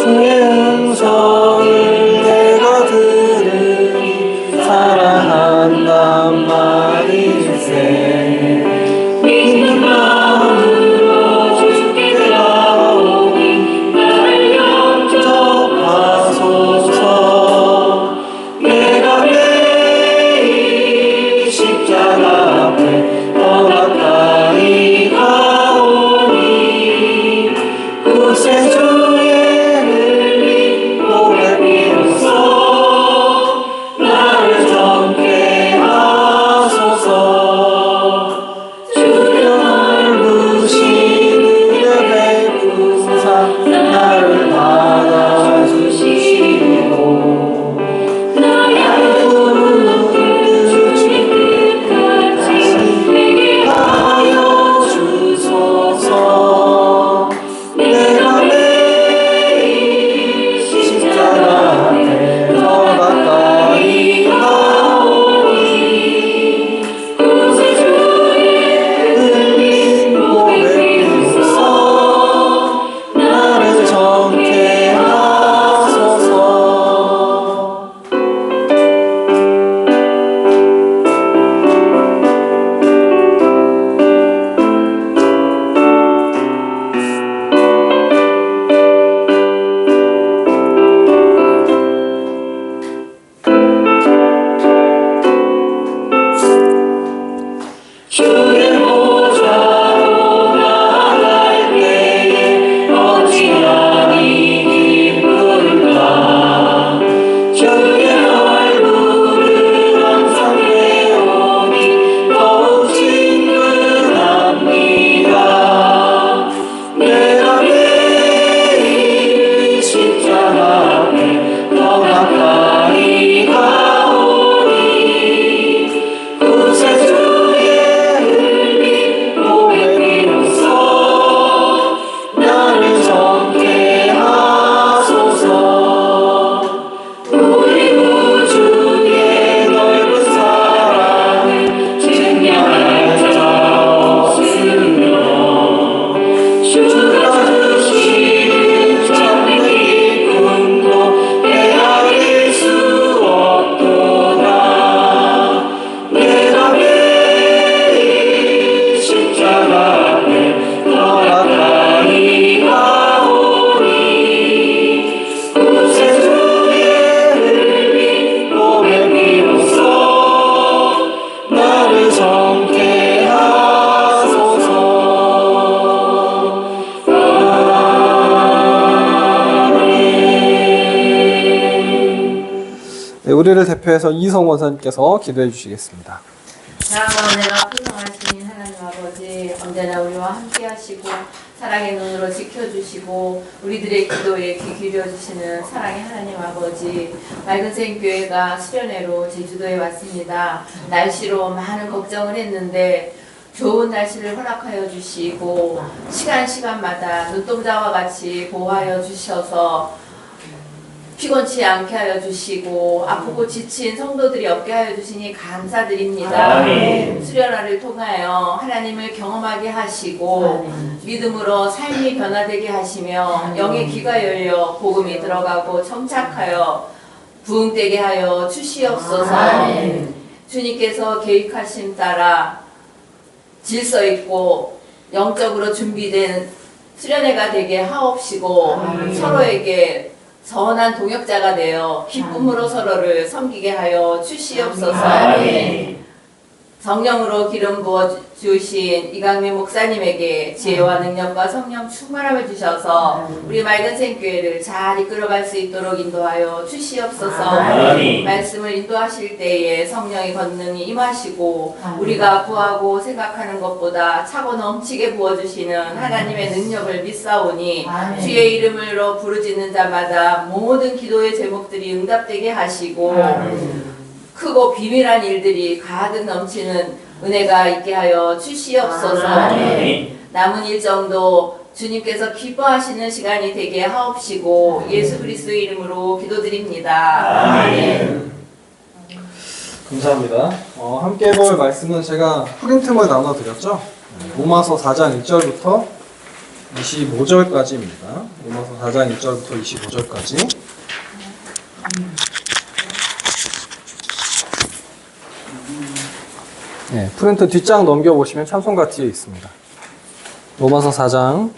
주의 음성을 내가 들으니 사랑한단 말일세. 믿는 마음으로 주께 나오니 나를 영접하소서. 내가 매일 십자가 앞에 더 가까이 가오니 구세주의 흘린 몸에 비로소 나를 정케 하소서. 주여 넓으신 은혜 베푸사 나를 받아주시고 나의 부르는 주님까지 내게 하여 주소서. 내가 매일 십자가 앞에 더 가까이 가오니 구세주의 흘린 몸에 비로소 나를 정케 하소서. 주의 보좌로 나갈 때에 어찌하니 기쁠까. 주의 얼굴을 항상 배우니 더욱 친근합니다. 내가 매일 십자가 앞에 더 가까이 가오니 구세주의 흘린 몸에 비로소 나를 정케 하소서. 우리 구주의 넓은 사랑을 증명할 자 없으며 주가 주신 참된 기쁨도 헤아릴 수 없도다. 내가 매일 십자가 앞에 더 가까이 가오니 구세주의 흘린 몸에 비로소 나를 정케 하소서. 네, 우리를 대표해서 이성 원사님께서 기도해 주시겠습니다. 사랑과 은혜가 풍성하신 하나님 아버지, 언제나 우리와 함께 하시고 사랑의 눈으로 지켜주시고 우리들의 기도에 귀 기울여주시는 사랑의 하나님 아버지, 맑은생교회가 수련회로 제주도에 왔습니다. 날씨로 많은 걱정을 했는데 좋은 날씨를 허락하여 주시고 시간마다 눈동자와 같이 보호하여 주셔서 피곤치 않게 하여 주시고 아프고 지친 성도들이 없게 하여 주시니 감사드립니다. 아멘. 수련회를 통하여 하나님을 경험하게 하시고 믿음으로 삶이 변화되게 하시며 영의 귀가 열려 복음이 들어가고 정착하여 부흥되게 하여 주시옵소서. 주님께서 계획하신 따라 질서 있고 영적으로 준비된 수련회가 되게 하옵시고 서로에게 선한 동역자가 되어 기쁨으로 서로를 섬기게 하여 주시옵소서. 성령으로 기름 부어 주신 이강민 목사님에게 지혜와 능력과 성령 충만함을 주셔서 우리 맑은생교회를 잘 이끌어갈 수 있도록 인도하여 주시옵소서. 말씀을 인도하실 때에 성령의 권능이 임하시고 우리가 구하고 생각하는 것보다 차고 넘치게 부어주시는 하나님의 능력을 믿사오니 주의 이름으로 부르짖는 자마다 모든 기도의 제목들이 응답되게 하시고 크고 비밀한 일들이 가득 넘치는 은혜가 있게 하여 주시옵소서. 남은 일정도 주님께서 기뻐하시는 시간이 되게 하옵시고 예수 그리스도의 이름으로 기도드립니다. 아멘. 감사합니다. 함께 볼 말씀은 제가 프린트물 나눠드렸죠. 로마서 4장 1절부터 25절까지입니다. 로마서 4장 1절부터 25절까지. 네, 프린트 뒷장 넘겨보시면 참송가 뒤에 있습니다. 로마서 4장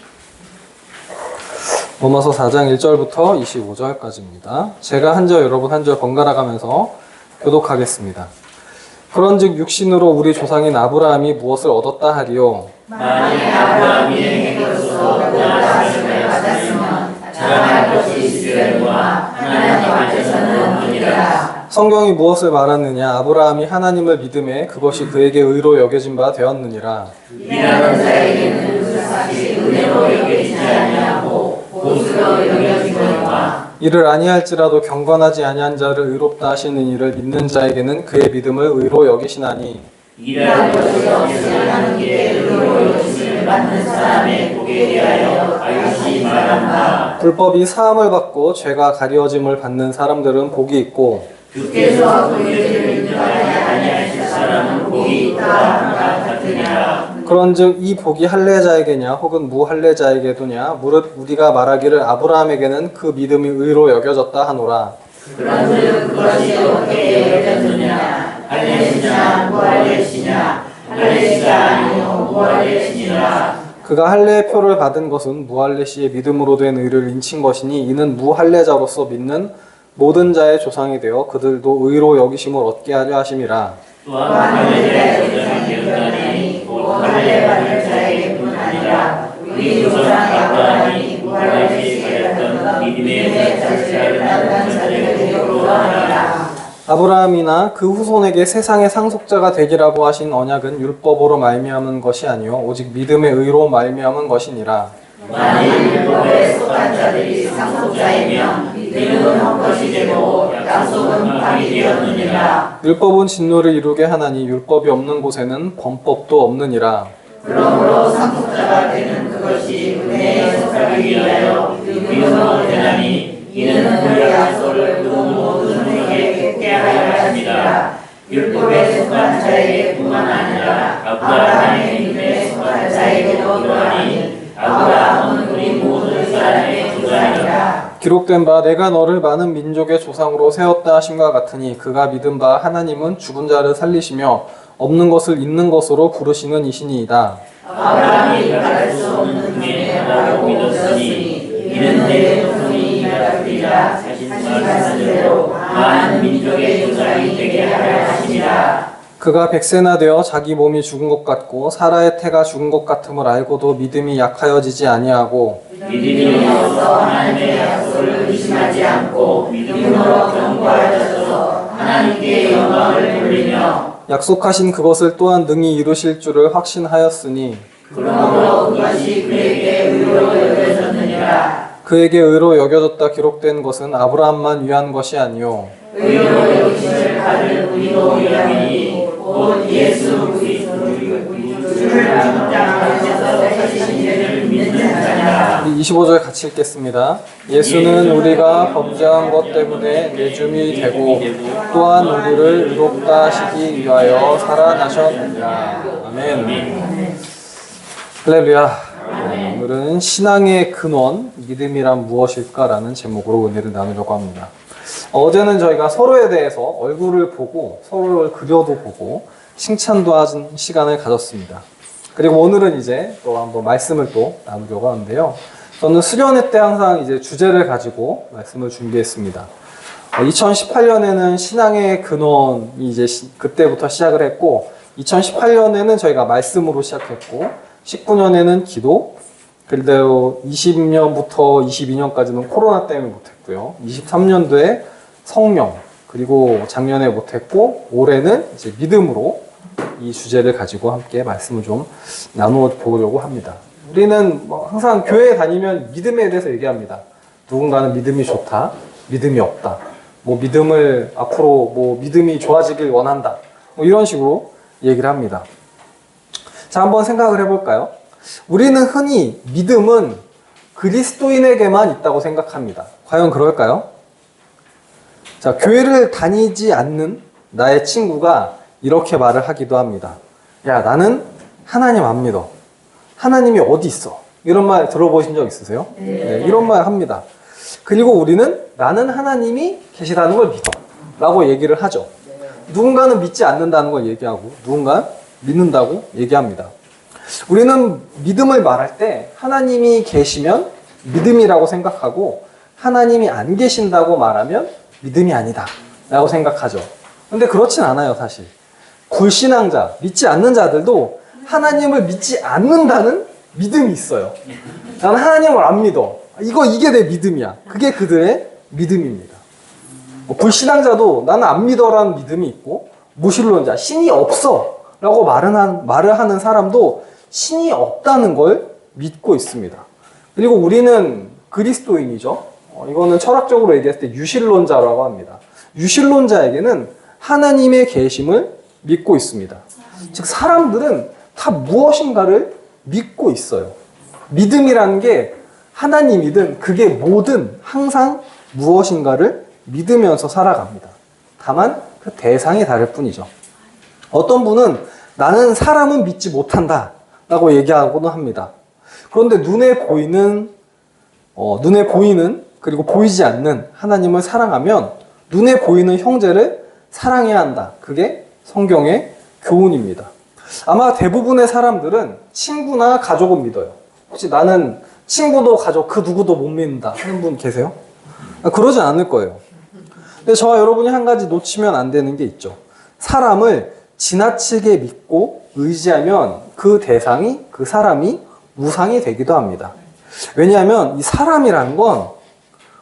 1절부터 25절까지입니다. 제가 한 절, 여러분 한 절 번갈아 가면서 교독하겠습니다. 그런즉 육신으로 우리 조상인 아브라함이 무엇을 얻었다 하리요? 만일 아브라함이 행함으로써 구원하심을 받았으면 자랑할 것이 있으려니와 하나님 앞에서는 없느니라. 성경이 무엇을 말하느냐? 아브라함이 하나님을 믿음에 그것이 그에게 의로 여겨진 바 되었느니라. 일하는 자에게는 그 사실이 은혜로 여겨지지 아니하고 보수로 여겨지거니와. 이를 아니할지라도 경건하지 아니한 자를 의롭다 하시는 이를 믿는 자에게는 그의 믿음을 의로 여기시나니. 일할 것이 없으려는 길에 의로 여김을 받는 사람의 복에 대하여 다시 말한다. 불법이 사함을 받고 죄가 가려짐을 받는 사람들은 복이 있고 주께서 그들을 인정하지 아니하실 사람은 복이 있다 함과 같으니라. 그런즉 이 복이 할례자에게냐 혹은 무할례자에게도냐 무릇 우리가 말하기를 아브라함에게는 그 믿음이 의로 여겨졌다 하노라. 그런즉 그것이 어떻게 여겨졌느냐? 할례시냐 무할례시냐? 할례시가 아니요 무할례시니라. 그가 할례의 표를 받은 것은 무할례시의 믿음으로 된 의를 인친 것이니 이는 무할례자로서 믿는 모든 자의 조상이 되어 그들도 의로 여기심을 얻게 하려 하심이라. 또한 할례자의 조상이 되었다니 곧 할례 받을 자에게뿐 아니라 우리 조상 아브라함이 무할례시가 되었던 믿음의 자식을 낳은 자들에게도 하니라. 아브라함이나 그 후손에게 세상의 상속자가 되리라고 하신 언약은 율법으로 말미암은 것이 아니요 오직 믿음의 의로 말미암은 것이니라. 만일 율법에 속한 자들이 상속자이면 믿음은 헛것이 되고 약속은 밤이 되었느니라. 율법은 진노를 이루게 하나니 율법이 없는 곳에는 범법도 없느니라. 그러므로 상속자가 되는 그것이 은혜에 속하기 위하여 믿음으로 되나니 이는 그 약속을 또 모든 에게 굳게 하려 하심이라. 율법에 속한 자에게뿐만 아니라 아브라함의 믿음에 속한 자에게도 이러하니 아브라함은 우리 모든 사람의 조상이라. 기록된 바 내가 너를 많은 민족의 조상으로 세웠다 하심과 같으니 그가 믿은 바 하나님은 죽은 자를 살리시며 없는 것을 있는 것으로 부르시는 이시니이다. 아브라함이 받을 수 없는 은혜라고 믿었으니 이는 내 후손이 이라되리라 자신 말하신 대로 많은 민족의 조상이 되게 하려 하시니라. 그가 백세나 되어 자기 몸이 죽은 것 같고 사라의 태가 죽은 것 같음을 알고도 믿음이 약하여지지 아니하고 믿음이 없어 하나님의 약속을 의심하지 않고 믿음으로 견고하여져서 하나님께 영광을 돌리며 약속하신 그것을 또한 능히 이루실 줄을 확신하였으니 그러므로 그것이 그에게 의로 여겨졌느니라. 그에게 의로 여겨졌다 기록된 것은 아브라함만 위한 것이 아니요 의로 여기심을 받을 우리도 위함이니 곧 예수 그리스도를 중장하셔서 살리신 이를 믿는 자니라. 25절 같이 읽겠습니다. 예수는 우리가 범죄한 것 때문에 내줌이 되고 또한 우리를 의롭다 하시기 위하여 살아나셨느니라. 아멘. 할렐루야. 오늘은 신앙의 근원, 믿음이란 무엇일까라는 제목으로 은혜를 나누려고 합니다. 어제는 저희가 서로에 대해서 얼굴을 보고 서로를 그려도 보고 칭찬도 하는 시간을 가졌습니다. 그리고 오늘은 이제 또 한번 말씀을 또 나누려고 하는데요. 저는 수련회 때 항상 이제 주제를 가지고 말씀을 준비했습니다. 2018년에는 신앙의 근원이 이제 그때부터 시작을 했고 2018년에는 저희가 말씀으로 시작했고 19년에는 기도, 그리고 20년부터 22년까지는 코로나 때문에 못했고요. 23년도에 성령, 그리고 작년에 못했고 올해는 이제 믿음으로 이 주제를 가지고 함께 말씀을 좀 나누어 보려고 합니다. 우리는 뭐 항상 교회에 다니면 믿음에 대해서 얘기합니다. 누군가는 믿음이 좋다, 믿음이 없다. 뭐 믿음을 앞으로 뭐 믿음이 좋아지길 원한다. 뭐 이런 식으로 얘기를 합니다. 자, 한번 생각을 해볼까요? 우리는 흔히 믿음은 그리스도인에게만 있다고 생각합니다. 과연 그럴까요? 자, 교회를 다니지 않는 나의 친구가 이렇게 말을 하기도 합니다. 야, 나는 하나님 안 믿어. 하나님이 어디 있어? 이런 말 들어보신 적 있으세요? 네, 이런 말 합니다. 그리고 우리는 나는 하나님이 계시다는 걸 믿어 라고 얘기를 하죠. 누군가는 믿지 않는다는 걸 얘기하고 누군가는 믿는다고 얘기합니다. 우리는 믿음을 말할 때 하나님이 계시면 믿음이라고 생각하고 하나님이 안 계신다고 말하면 믿음이 아니다 라고 생각하죠. 근데 그렇진 않아요. 사실 불신앙자, 믿지 않는 자들도 하나님을 믿지 않는다는 믿음이 있어요. 나는 하나님을 안 믿어. 이게 내 믿음이야. 그게 그들의 믿음입니다. 불신앙자도 나는 안 믿어라는 믿음이 있고, 무신론자, 신이 없어 라고 말을 하는 사람도 신이 없다는 걸 믿고 있습니다. 그리고 우리는 그리스도인이죠. 이거는 철학적으로 얘기했을 때 유신론자라고 합니다. 유신론자에게는 하나님의 계심을 믿고 있습니다. 즉 사람들은 다 무엇인가를 믿고 있어요. 믿음이라는 게 하나님이든 그게 뭐든 항상 무엇인가를 믿으면서 살아갑니다. 다만 그 대상이 다를 뿐이죠. 어떤 분은 나는 사람은 믿지 못한다 라고 얘기하고는 합니다. 그런데 눈에 보이는 그리고 보이지 않는 하나님을 사랑하면 눈에 보이는 형제를 사랑해야 한다. 그게 성경의 교훈입니다. 아마 대부분의 사람들은 친구나 가족은 믿어요. 혹시 나는 친구도 가족 그 누구도 못 믿는다 하는 분 계세요? 그러진 않을 거예요. 근데 저와 여러분이 한 가지 놓치면 안 되는 게 있죠. 사람을 지나치게 믿고 의지하면 그 대상이, 그 사람이 우상이 되기도 합니다. 왜냐하면 이 사람이라는 건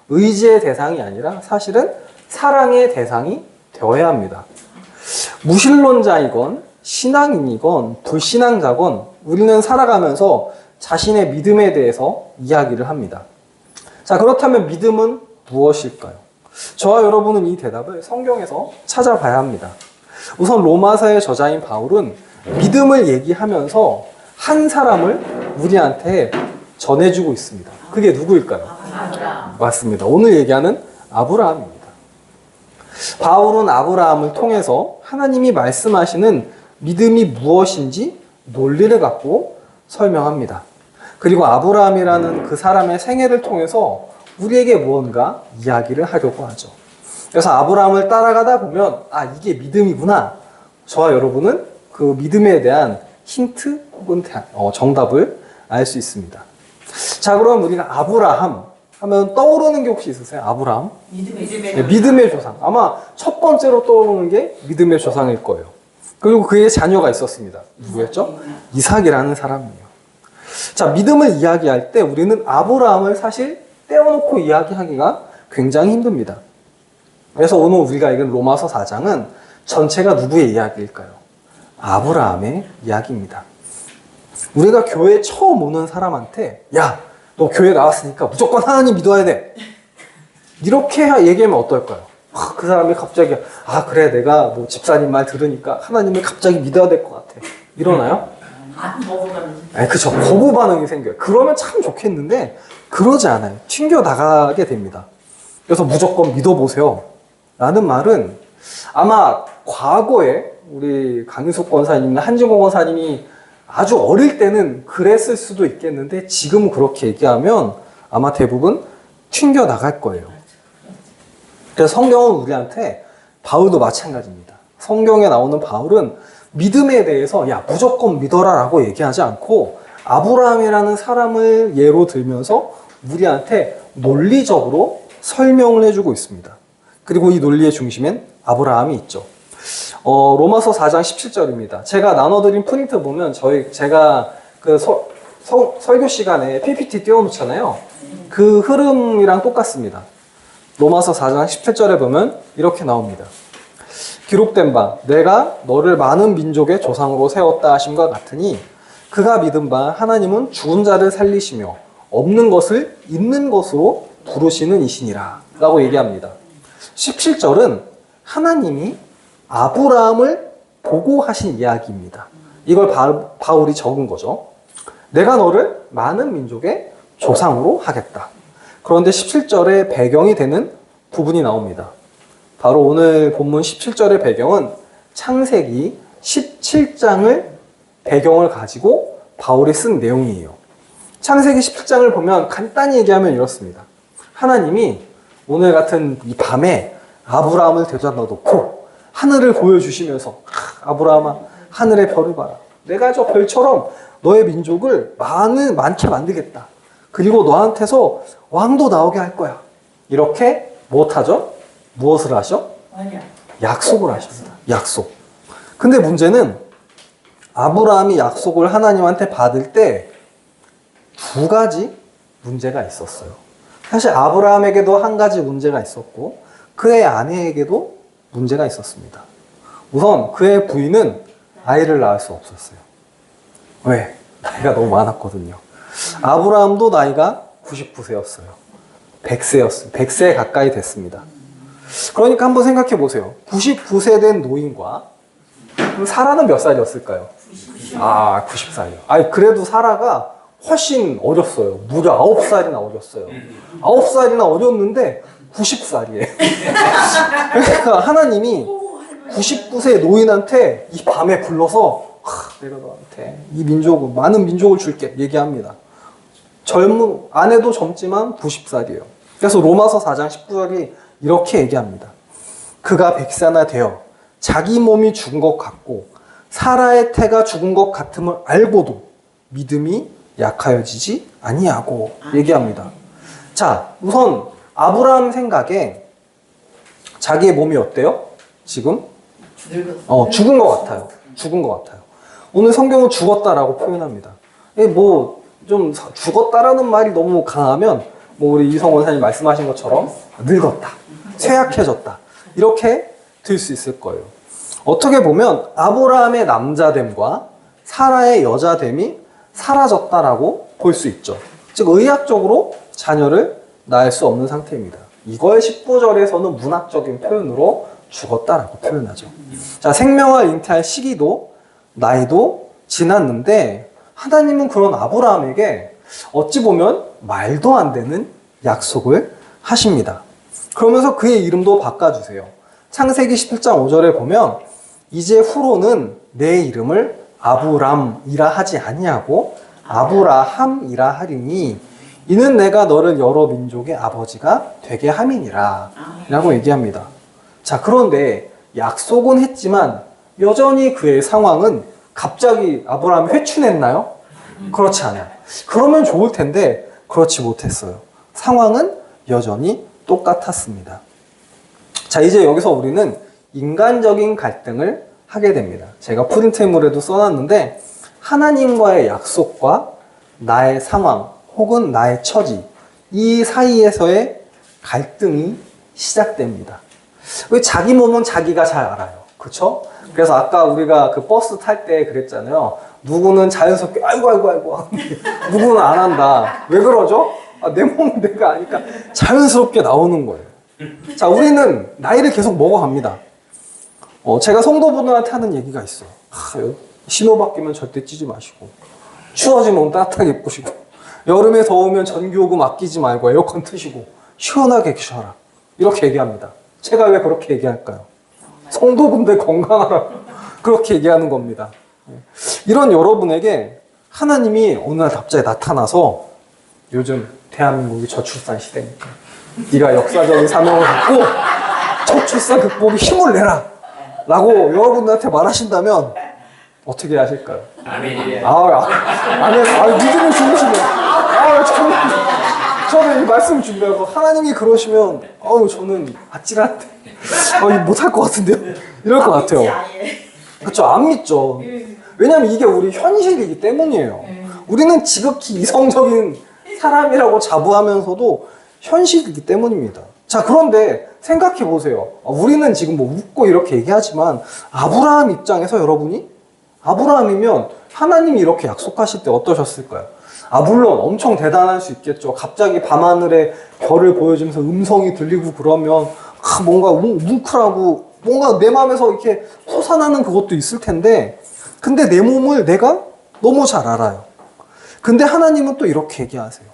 의지의 대상이 아니라 사실은 사랑의 대상이 되어야 합니다. 무신론자이건 신앙인이건 불신앙자건 우리는 살아가면서 자신의 믿음에 대해서 이야기를 합니다. 자, 그렇다면 믿음은 무엇일까요? 저와 여러분은 이 대답을 성경에서 찾아봐야 합니다. 우선 로마서의 저자인 바울은 믿음을 얘기하면서 한 사람을 우리한테 전해주고 있습니다. 그게 누구일까요? 맞습니다. 오늘 얘기하는 아브라함입니다. 바울은 아브라함을 통해서 하나님이 말씀하시는 믿음이 무엇인지 논리를 갖고 설명합니다. 그리고 아브라함이라는 그 사람의 생애를 통해서 우리에게 무언가 이야기를 하려고 하죠. 그래서 아브라함을 따라가다 보면 이게 믿음이구나. 저와 여러분은 그 믿음에 대한 힌트 혹은 정답을 알 수 있습니다. 자, 그럼 우리가 아브라함 하면 떠오르는 게 혹시 있으세요? 아브라함? 믿음의 조상. 아마 첫 번째로 떠오르는 게 믿음의 조상일 거예요. 그리고 그의 자녀가 있었습니다. 누구였죠? 이삭이라는 사람이에요. 자, 믿음을 이야기할 때 우리는 아브라함을 사실 떼어놓고 이야기하기가 굉장히 힘듭니다. 그래서 오늘 우리가 읽은 로마서 4장은 전체가 누구의 이야기일까요? 아브라함의 이야기입니다. 우리가 교회에 처음 오는 사람한테 야, 너 교회 나왔으니까 무조건 하나님 믿어야 돼. 이렇게 얘기하면 어떨까요? 그 사람이 갑자기 그래 내가 뭐 집사님 말 들으니까 하나님을 갑자기 믿어야 될 것 같아. 이러나요? 그쵸. 거부 반응이 생겨요. 그러면 참 좋겠는데 그러지 않아요. 튕겨 나가게 됩니다. 그래서 무조건 믿어보세요 라는 말은 아마 과거에 우리 강윤석 권사님이나 한진공 권사님이 아주 어릴 때는 그랬을 수도 있겠는데 지금 그렇게 얘기하면 아마 대부분 튕겨 나갈 거예요. 그래서 성경은 우리한테 바울도 마찬가지입니다. 성경에 나오는 바울은 믿음에 대해서 야 무조건 믿어라 라고 얘기하지 않고 아브라함이라는 사람을 예로 들면서 우리한테 논리적으로 설명을 해주고 있습니다. 그리고 이 논리의 중심엔 아브라함이 있죠. 로마서 4장 17절입니다. 제가 나눠드린 프린트 보면 제가 그 설교 시간에 PPT 띄워놓잖아요. 그 흐름이랑 똑같습니다. 로마서 4장 17절에 보면 이렇게 나옵니다. 기록된 바 내가 너를 많은 민족의 조상으로 세웠다 하심과 같으니 그가 믿은 바 하나님은 죽은 자를 살리시며 없는 것을 있는 것으로 부르시는 이시니라 라고 얘기합니다. 17절은 하나님이 아브라함을 보고 하신 이야기입니다. 이걸 바울이 적은 거죠. 내가 너를 많은 민족의 조상으로 하겠다. 그런데 17절의 배경이 되는 부분이 나옵니다. 바로 오늘 본문 17절의 배경은 창세기 17장을 배경을 가지고 바울이 쓴 내용이에요. 창세기 17장을 보면 간단히 얘기하면 이렇습니다. 하나님이 오늘 같은 이 밤에 아브라함을 데려다 놓고 하늘을 보여주시면서 아브라함아 하늘의 별을 봐라. 내가 저 별처럼 너의 민족을 많게 만들겠다. 그리고 너한테서 왕도 나오게 할 거야. 이렇게 무엇하죠? 무엇을 하셔? 약속을 하십니다. 약속. 근데 문제는 아브라함이 약속을 하나님한테 받을 때 두 가지 문제가 있었어요. 사실 아브라함에게도 한 가지 문제가 있었고 그의 아내에게도 문제가 있었습니다. 우선 그의 부인은 아이를 낳을 수 없었어요. 왜? 나이가 너무 많았거든요. 아브라함도 나이가 99세였어요. 100세 가까이 됐습니다. 그러니까 한번 생각해 보세요. 99세 된 노인과 그럼 사라는 몇 살이었을까요? 90살이요. 아니 그래도 사라가 훨씬 어렸어요. 무려 9살이나 어렸어요. 9살이나 어렸는데 90살이에요. 그러니까 하나님이 99세 노인한테 이 밤에 불러서 내가 너한테 이 민족을 많은 민족을 줄게 얘기합니다. 아내도 젊지만 90살이에요. 그래서 로마서 4장 19절이 이렇게 얘기합니다. 그가 백세나 되어 자기 몸이 죽은 것 같고 사라의 태가 죽은 것 같음을 알고도 믿음이 약하여지지 아니하고 얘기합니다. 자, 우선 아브라함 생각에 자기의 몸이 어때요? 지금? 죽은 것 같아요. 죽은 것 같아요. 오늘 성경은 죽었다라고 표현합니다. 좀 죽었다라는 말이 너무 강하면 우리 이성원 사님 말씀하신 것처럼 늙었다, 쇠약해졌다 이렇게 들 수 있을 거예요. 어떻게 보면 아브라함의 남자됨과 사라의 여자됨이 사라졌다라고 볼 수 있죠. 즉 의학적으로 자녀를 낳을 수 없는 상태입니다. 이걸 19절에서는 문학적인 표현으로 죽었다라고 표현하죠. 자, 생명을 잉태할 시기도 나이도 지났는데 하나님은 그런 아브라함에게 어찌 보면 말도 안 되는 약속을 하십니다. 그러면서 그의 이름도 바꿔주세요. 창세기 17장 5절에 보면 이제 후로는 내 이름을 아브람이라 하지 아니하고 아브라함이라 하리니 이는 내가 너를 여러 민족의 아버지가 되게 함이니라 라고 얘기합니다. 자, 그런데 약속은 했지만 여전히 그의 상황은 갑자기 아브라함이 회춘했나요? 그렇지 않아요. 그러면 좋을 텐데 그렇지 못했어요. 상황은 여전히 똑같았습니다. 자, 이제 여기서 우리는 인간적인 갈등을 하게 됩니다. 제가 프린트물에도 써놨는데 하나님과의 약속과 나의 상황 혹은 나의 처지 이 사이에서의 갈등이 시작됩니다. 왜 자기 몸은 자기가 잘 알아요. 그렇죠? 그래서 아까 우리가 그 버스 탈 때 그랬잖아요. 누구는 자연스럽게 아이고 누구는 안 한다. 왜 그러죠? 내 몸은 내가 아니까 자연스럽게 나오는 거예요. 자, 우리는 나이를 계속 먹어갑니다. 제가 성도분들한테 하는 얘기가 있어요. 신호 바뀌면 절대 찌지 마시고 추워지면 따뜻하게 입으시고 여름에 더우면 전기요금 아끼지 말고 에어컨 트시고 시원하게 쉬어라 이렇게 얘기합니다. 제가 왜 그렇게 얘기할까요? 성도분들 건강하라고 그렇게 얘기하는 겁니다. 이런 여러분에게 하나님이 어느 날 갑자기 나타나서 요즘 대한민국이 저출산 시대니까 네가 역사적인 사명을 갖고 저출산 극복에 힘을 내라 라고 여러분들한테 말하신다면 어떻게 하실까요? 아멘. 아멘. 믿음을 주시면 저는 이 말씀 준비하고 하나님이 그러시면 저는 아찔한데 못할 것 같은데요? 이럴 것 같아요. 그렇죠? 안 믿죠. 왜냐하면 이게 우리 현실이기 때문이에요. 우리는 지극히 이성적인 사람이라고 자부하면서도 현실이기 때문입니다. 자, 그런데 생각해 보세요. 우리는 지금 웃고 이렇게 얘기하지만 아브라함 입장에서 여러분이 아브라함이면 하나님이 이렇게 약속하실 때 어떠셨을까요? 물론 엄청 대단할 수 있겠죠. 갑자기 밤하늘에 별을 보여주면서 음성이 들리고 그러면 뭔가 뭉클하고 뭔가 내 마음에서 이렇게 솟아나는 그것도 있을 텐데 근데 내 몸을 내가 너무 잘 알아요. 근데 하나님은 또 이렇게 얘기하세요.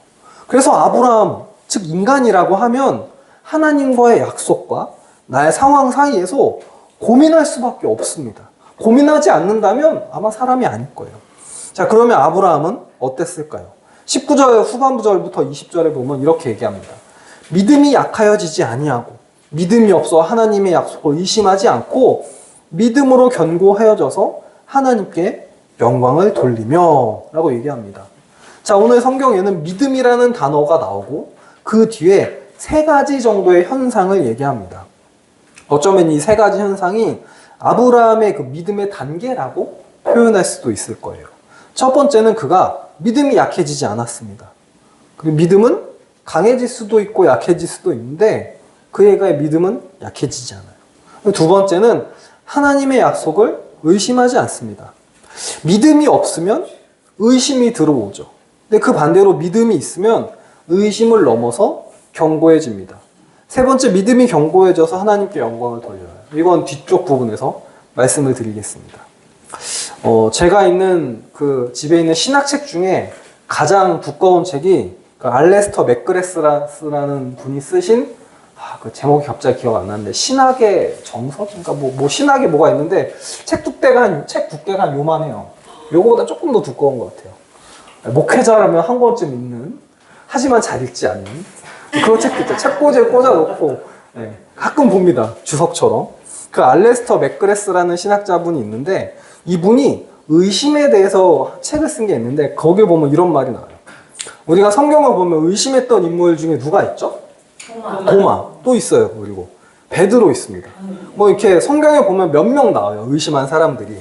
그래서 아브라함, 즉 인간이라고 하면 하나님과의 약속과 나의 상황 사이에서 고민할 수밖에 없습니다. 고민하지 않는다면 아마 사람이 아닐 거예요. 자, 그러면 아브라함은 어땠을까요? 19절 후반부절부터 20절에 보면 이렇게 얘기합니다. 믿음이 약하여지지 아니하고 믿음이 없어 하나님의 약속을 의심하지 않고 믿음으로 견고하여져서 하나님께 영광을 돌리며 라고 얘기합니다. 자, 오늘 성경에는 믿음이라는 단어가 나오고 그 뒤에 세 가지 정도의 현상을 얘기합니다. 어쩌면 이 세 가지 현상이 아브라함의 그 믿음의 단계라고 표현할 수도 있을 거예요. 첫 번째는 그가 믿음이 약해지지 않았습니다. 그리고 믿음은 강해질 수도 있고 약해질 수도 있는데 그의 믿음은 약해지지 않아요. 두 번째는 하나님의 약속을 의심하지 않습니다. 믿음이 없으면 의심이 들어오죠. 근데 그 반대로 믿음이 있으면 의심을 넘어서 견고해집니다. 세 번째, 믿음이 견고해져서 하나님께 영광을 돌려요. 이건 뒤쪽 부분에서 말씀을 드리겠습니다. 제가 있는 그 집에 있는 신학책 중에 가장 두꺼운 책이 그 알레스터 맥그레스라는 분이 쓰신 그 제목이 갑자기 기억 안 나는데 신학의 정석인가 뭐 신학에 뭐가 있는데 책 두께가 한 요만해요. 요거보다 조금 더 두꺼운 것 같아요. 목회자라면 한 권쯤 읽는 하지만 잘 읽지 않는 그런 책도 있죠. 책꽂이에 꽂아놓고 가끔 봅니다. 주석처럼. 그 알레스터 맥그레스라는 신학자분이 있는데 이분이 의심에 대해서 책을 쓴 게 있는데 거기에 보면 이런 말이 나와요. 우리가 성경을 보면 의심했던 인물 중에 누가 있죠? 도마. 또 있어요. 그리고 베드로 있습니다. 뭐 이렇게 성경에 보면 몇 명 나와요. 의심한 사람들이.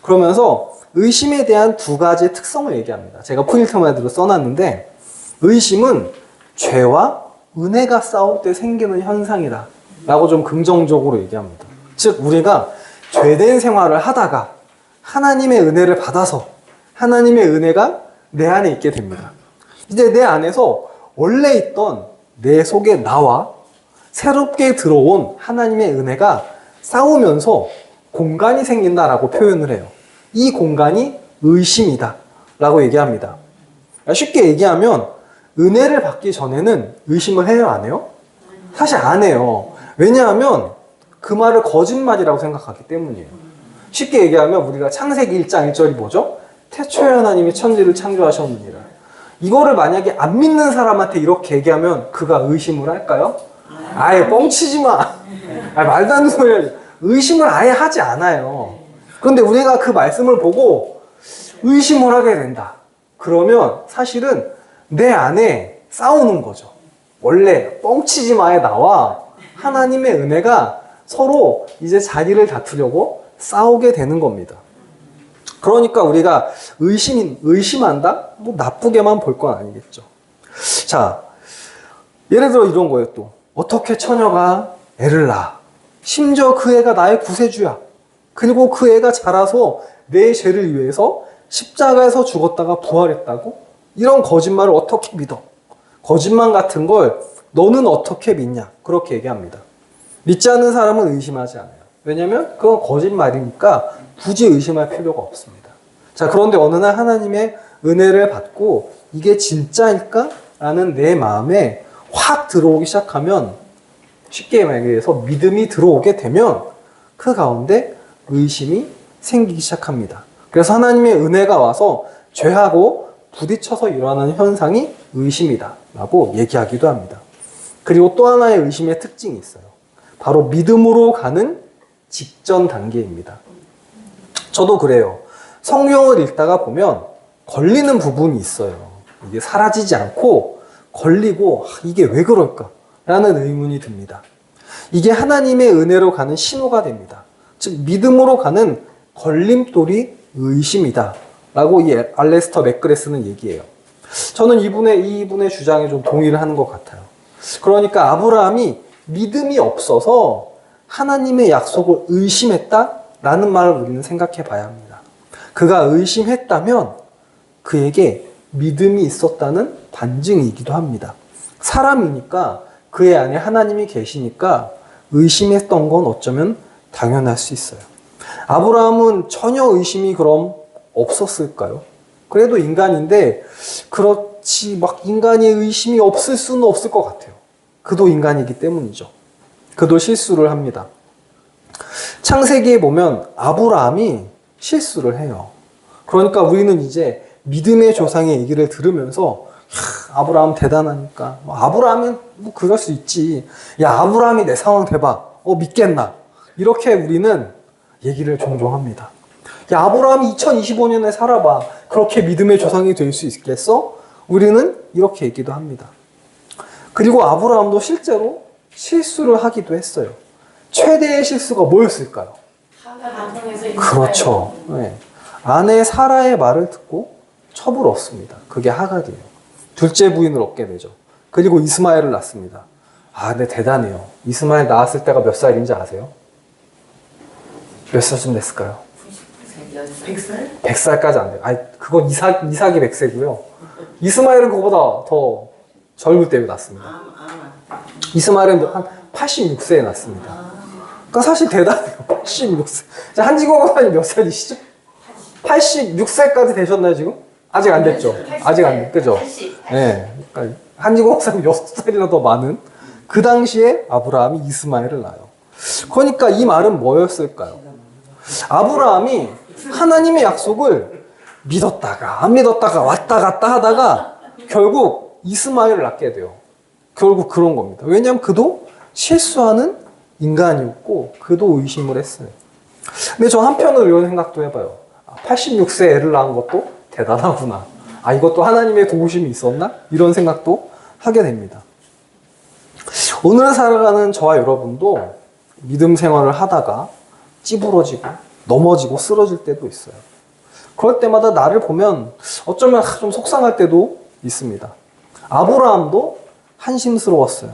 그러면서 의심에 대한 두 가지의 특성을 얘기합니다. 제가 포인트마저로 써놨는데 의심은 죄와 은혜가 싸울 때 생기는 현상이다 라고 좀 긍정적으로 얘기합니다. 즉 우리가 죄된 생활을 하다가 하나님의 은혜를 받아서 하나님의 은혜가 내 안에 있게 됩니다. 이제 내 안에서 원래 있던 내 속에 나와 새롭게 들어온 하나님의 은혜가 싸우면서 공간이 생긴다라고 표현을 해요. 이 공간이 의심이다 라고 얘기합니다. 쉽게 얘기하면 은혜를 받기 전에는 의심을 해요, 안 해요? 사실 안 해요. 왜냐하면 그 말을 거짓말이라고 생각하기 때문이에요. 쉽게 얘기하면 우리가 창세기 1장 1절이 뭐죠? 태초에 하나님이 천지를 창조하셨느니라. 이거를 만약에 안 믿는 사람한테 이렇게 얘기하면 그가 의심을 할까요? 아예 뻥치지 마. 말도 안 되는 소리야. 의심을 아예 하지 않아요. 그런데 우리가 그 말씀을 보고 의심을 하게 된다. 그러면 사실은 내 안에 싸우는 거죠. 원래 뻥치지 마에 나와 하나님의 은혜가 서로 이제 자리를 다투려고 싸우게 되는 겁니다. 그러니까 우리가 의심한다? 뭐 나쁘게만 볼 건 아니겠죠. 자, 예를 들어 이런 거예요 또. 어떻게 처녀가 애를 낳아? 심지어 그 애가 나의 구세주야. 그리고 그 애가 자라서 내 죄를 위해서 십자가에서 죽었다가 부활했다고? 이런 거짓말을 어떻게 믿어? 거짓말 같은 걸 너는 어떻게 믿냐? 그렇게 얘기합니다. 믿지 않는 사람은 의심하지 않아요. 왜냐면 그건 거짓말이니까 굳이 의심할 필요가 없습니다. 자, 그런데 어느 날 하나님의 은혜를 받고 이게 진짜일까? 라는 내 마음에 확 들어오기 시작하면 쉽게 말해서 믿음이 들어오게 되면 그 가운데 의심이 생기기 시작합니다. 그래서 하나님의 은혜가 와서 죄하고 부딪혀서 일어나는 현상이 의심이다 라고 얘기하기도 합니다. 그리고 또 하나의 의심의 특징이 있어요. 바로 믿음으로 가는 직전 단계입니다. 저도 그래요. 성경을 읽다가 보면 걸리는 부분이 있어요. 이게 사라지지 않고 걸리고 이게 왜 그럴까? 라는 의문이 듭니다. 이게 하나님의 은혜로 가는 신호가 됩니다. 즉 믿음으로 가는 걸림돌이 의심이다 라고 이 알레스터 맥그레스는 얘기해요. 저는 이분의 주장에 좀 동의를 하는 것 같아요. 그러니까 아브라함이 믿음이 없어서 하나님의 약속을 의심했다라는 말을 우리는 생각해 봐야 합니다. 그가 의심했다면 그에게 믿음이 있었다는 반증이기도 합니다. 사람이니까 그의 안에 하나님이 계시니까 의심했던 건 어쩌면 당연할 수 있어요. 아브라함은 전혀 의심이 그럼 없었을까요? 그래도 인간인데 그렇지 막 인간의 의심이 없을 수는 없을 것 같아요. 그도 인간이기 때문이죠. 그도 실수를 합니다. 창세기에 보면 아브라함이 실수를 해요. 그러니까 우리는 이제 믿음의 조상의 얘기를 들으면서 아브라함 대단하니까 아브라함은 뭐 그럴 수 있지. 야, 아브라함이 내 상황 대봐. 믿겠나? 이렇게 우리는 얘기를 종종 합니다. 야, 아브라함이 2025년에 살아봐. 그렇게 믿음의 조상이 될 수 있겠어? 우리는 이렇게 얘기도 합니다. 그리고 아브라함도 실제로 실수를 하기도 했어요. 최대의 실수가 뭐였을까요? 그렇죠. 네. 아내 사라의 말을 듣고 첩을 얻습니다. 그게 하갈이에요. 둘째 부인을 얻게 되죠. 그리고 이스마엘을 낳습니다. 네, 대단해요. 이스마엘 낳았을 때가 몇 살인지 아세요? 몇 살쯤 됐을까요? 100살? 100살까지 안 돼요. 그건 이삭이 100세고요. 이스마엘은 그거보다 더 젊을 때 낳습니다. 이스마엘은 한 86세에 낳습니다. 그러니까 사실 대단해요. 86세. 한지공사님 몇 살이시죠? 86세까지 되셨나요, 지금? 아직 안 됐죠? 아직 안 됐죠? 그죠? 네. 그러니까 한지공사님 6살이나 더 많은 그 당시에 아브라함이 이스마엘을 낳아요. 그러니까 이 말은 뭐였을까요? 아브라함이 하나님의 약속을 믿었다가 안 믿었다가 왔다 갔다 하다가 결국 이스마엘을 낳게 돼요. 결국 그런 겁니다. 왜냐하면 그도 실수하는 인간이었고 그도 의심을 했어요. 근데 저 한편으로 이런 생각도 해봐요. 86세 애를 낳은 것도 대단하구나. 이것도 하나님의 도우심이 있었나? 이런 생각도 하게 됩니다. 오늘 살아가는 저와 여러분도 믿음 생활을 하다가 찌부러지고 넘어지고 쓰러질 때도 있어요. 그럴 때마다 나를 보면 어쩌면 좀 속상할 때도 있습니다. 아브라함도 한심스러웠어요.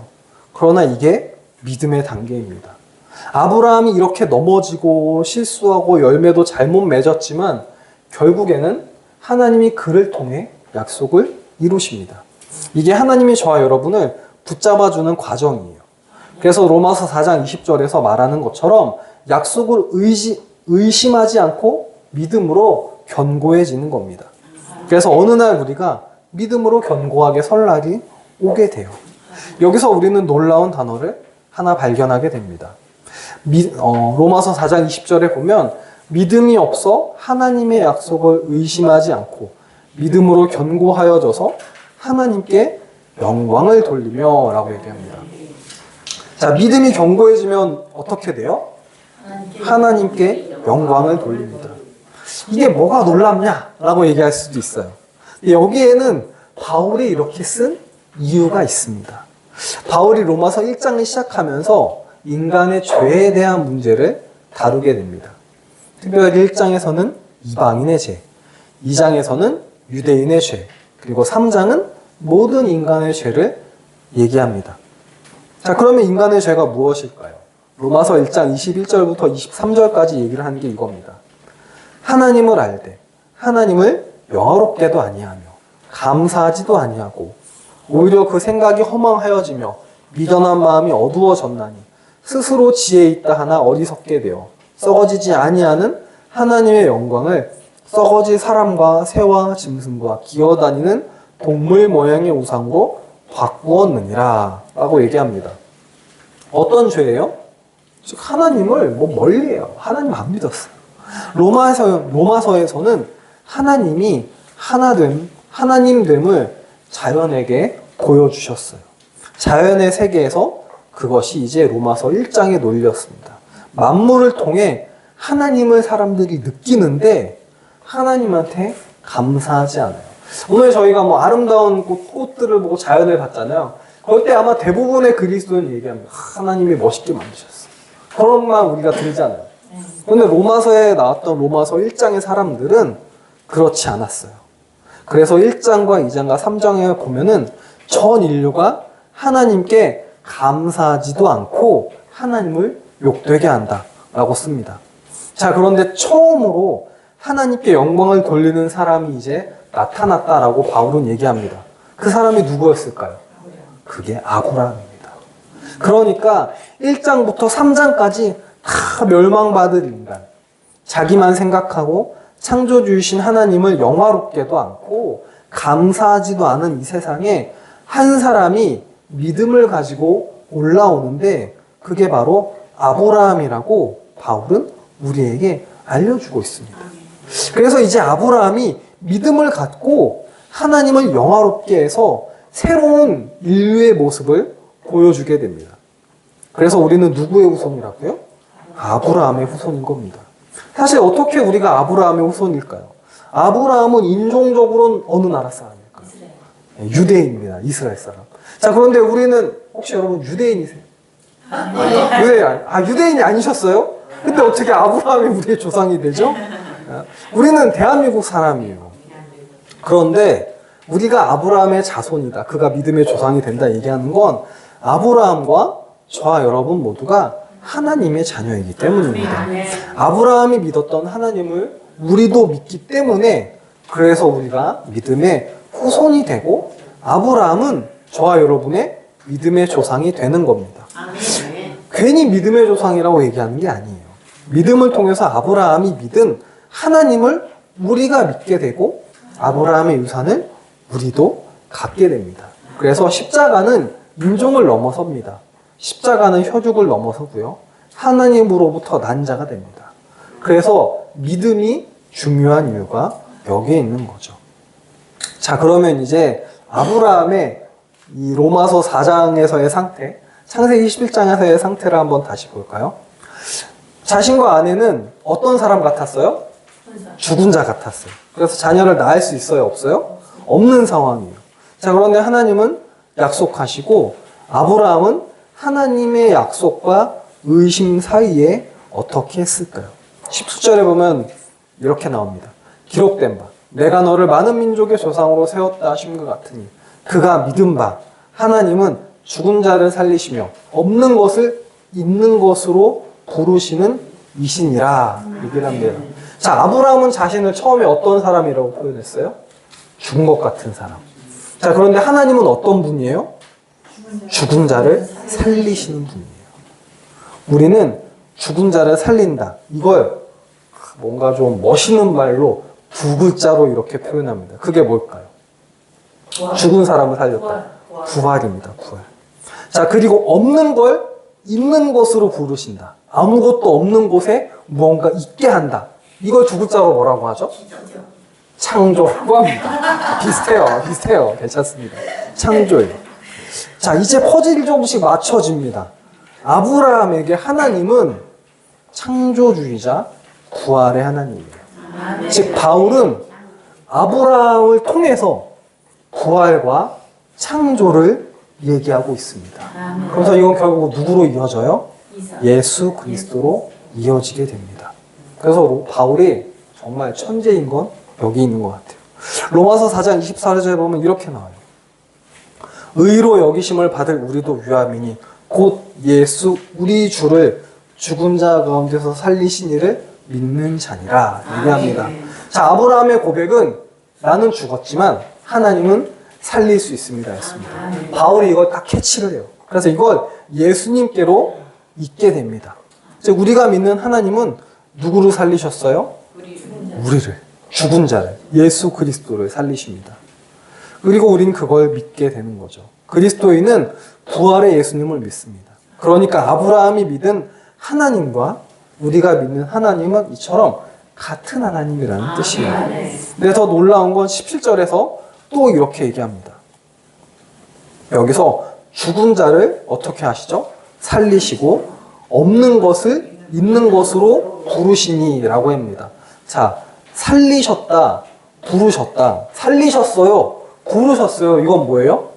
그러나 이게 믿음의 단계입니다. 아브라함이 이렇게 넘어지고 실수하고 열매도 잘못 맺었지만 결국에는 하나님이 그를 통해 약속을 이루십니다. 이게 하나님이 저와 여러분을 붙잡아주는 과정이에요. 그래서 로마서 4장 20절에서 말하는 것처럼 약속을 의심하지 않고 믿음으로 견고해지는 겁니다. 그래서 어느 날 우리가 믿음으로 견고하게 설 날이 오게 돼요. 여기서 우리는 놀라운 단어를 하나 발견하게 됩니다. 로마서 4장 20절에 보면 믿음이 없어 하나님의 약속을 의심하지 않고 믿음으로 견고하여져서 하나님께 영광을 돌리며 라고 얘기합니다. 자, 믿음이 견고해지면 어떻게 돼요? 하나님께 영광을 돌립니다. 이게 뭐가 놀랍냐? 라고 얘기할 수도 있어요. 여기에는 바울이 이렇게 쓴 이유가 있습니다. 바울이 로마서 1장을 시작하면서 인간의 죄에 대한 문제를 다루게 됩니다. 특별히 1장에서는 이방인의 죄, 2장에서는 유대인의 죄, 그리고 3장은 모든 인간의 죄를 얘기합니다. 자, 그러면 인간의 죄가 무엇일까요? 로마서 1장 21절부터 23절까지 얘기를 하는 게 이겁니다. 하나님을 알되 하나님을 영화롭게도 아니하며 감사하지도 아니하고 오히려 그 생각이 허망하여지며 미련한 마음이 어두워졌나니 스스로 지혜 있다 하나 어리석게 되어 썩어지지 아니하는 하나님의 영광을 썩어질 사람과 새와 짐승과 기어다니는 동물 모양의 우상으로 바꾸었느니라 라고 얘기합니다. 어떤 죄예요? 즉 하나님을 멀리해요. 하나님 안 믿었어요. 로마서에서는 하나님이 하나님됨을 자연에게 보여주셨어요. 자연의 세계에서 그것이 이제 로마서 1장의 논리였습니다. 만물을 통해 하나님을 사람들이 느끼는데 하나님한테 감사하지 않아요. 오늘 저희가 아름다운 꽃들을 보고 자연을 봤잖아요. 그럴 때 아마 대부분의 그리스도인이 얘기합니다. 하나님이 멋있게 만드셨어. 그런 말 우리가 들잖아요. 그런데 로마서에 나왔던 로마서 1장의 사람들은 그렇지 않았어요. 그래서 1장과 2장과 3장에 보면은 전 인류가 하나님께 감사하지도 않고 하나님을 욕되게 한다라고 씁니다. 자, 그런데 처음으로 하나님께 영광을 돌리는 사람이 이제 나타났다라고 바울은 얘기합니다. 그 사람이 누구였을까요? 그게 아브라함입니다. 그러니까 1장부터 3장까지 다 멸망받을 인간, 자기만 생각하고 창조주이신 하나님을 영화롭게도 않고 감사하지도 않은 이 세상에 한 사람이 믿음을 가지고 올라오는데 그게 바로 아브라함이라고 바울은 우리에게 알려주고 있습니다. 그래서 이제 아브라함이 믿음을 갖고 하나님을 영화롭게 해서 새로운 인류의 모습을 보여주게 됩니다. 그래서 우리는 누구의 후손이라고요? 아브라함의 후손인 겁니다. 사실 어떻게 우리가 아브라함의 후손일까요? 아브라함은 인종적으로는 어느 나라 사람일까요? 유대인입니다. 이스라엘 사람. 자, 그런데 우리는 혹시 여러분 유대인이세요? 유대인이 아니셨어요? 근데 어떻게 아브라함이 우리의 조상이 되죠? 우리는 대한민국 사람이에요. 그런데 우리가 아브라함의 자손이다, 그가 믿음의 조상이 된다 얘기하는 건 아브라함과 저와 여러분 모두가 하나님의 자녀이기 때문입니다. 아브라함이 믿었던 하나님을 우리도 믿기 때문에 그래서 우리가 믿음의 후손이 되고 아브라함은 저와 여러분의 믿음의 조상이 되는 겁니다. 괜히 믿음의 조상이라고 얘기하는 게 아니에요. 믿음을 통해서 아브라함이 믿은 하나님을 우리가 믿게 되고 아브라함의 유산을 우리도 갖게 됩니다. 그래서 십자가는 인종을 넘어섭니다. 십자가는 혈육을 넘어서고요. 하나님으로부터 난 자가 됩니다. 그래서 믿음이 중요한 이유가 여기에 있는 거죠. 자, 그러면 이제 아브라함의 이 로마서 4장에서의 상태, 창세기 11장에서의 상태를 한번 다시 볼까요? 자신과 아내는 어떤 사람 같았어요? 죽은 자 같았어요. 그래서 자녀를 낳을 수 있어요? 없어요? 없는 상황이에요. 자, 그런데 하나님은 약속하시고 아브라함은 하나님의 약속과 의심 사이에 어떻게 했을까요? 10절에 보면 이렇게 나옵니다. 기록된 바 내가 너를 많은 민족의 조상으로 세웠다 하신 것 같으니 그가 믿은 바 하나님은 죽은 자를 살리시며 없는 것을 있는 것으로 부르시는 이신이라 얘기를 합니다. 자, 아브라함은 자신을 처음에 어떤 사람이라고 표현했어요? 죽은 것 같은 사람. 자, 그런데 하나님은 어떤 분이에요? 죽은 자를 살리시는 분이에요. 우리는 죽은 자를 살린다. 이걸 뭔가 좀 멋있는 말로 두 글자로 이렇게 표현합니다. 그게 뭘까요? 죽은 사람을 살렸다. 부활입니다. 부활. 자, 그리고 없는 걸 있는 것으로 부르신다. 아무것도 없는 곳에 무언가 있게 한다. 이걸 두 글자로 뭐라고 하죠? 창조라고 합니다. 비슷해요. 괜찮습니다. 창조예요. 자, 이제 퍼즐이 조금씩 맞춰집니다. 아브라함에게 하나님은 창조주의자, 부활의 하나님이에요. 즉 바울은 아브라함을 통해서 부활과 창조를 얘기하고 있습니다. 그래서 이건 결국 누구로 이어져요? 예수 그리스도로 이어지게 됩니다. 그래서 바울이 정말 천재인 건 여기 있는 것 같아요. 로마서 4장 24절에 보면 이렇게 나와요. 의로 여기심을 받을 우리도 유함이니 곧 예수 우리 주를 죽은 자 가운데서 살리신 이를 믿는 자니라 얘기합니다. 자, 아브라함의 고백은 나는 죽었지만 하나님은 살릴 수 있습니다 였습니다. 바울이 이걸 딱 캐치를 해요. 그래서 이걸 예수님께로 잇게 됩니다. 즉 우리가 믿는 하나님은 누구를 살리셨어요? 우리를, 죽은 자를, 예수 그리스도를 살리십니다. 그리고 우린 그걸 믿게 되는 거죠. 그리스도인은 부활의 예수님을 믿습니다. 그러니까 아브라함이 믿은 하나님과 우리가 믿는 하나님은 이처럼 같은 하나님이라는 뜻이에요. 근데 더 놀라운 건 17절에서 또 이렇게 얘기합니다. 여기서 죽은 자를 어떻게 하시죠? 살리시고 없는 것을 있는 것으로 부르시니 라고 합니다. 자, 살리셨다, 부르셨다, 살리셨어요, 부르셨어요. 이건 뭐예요?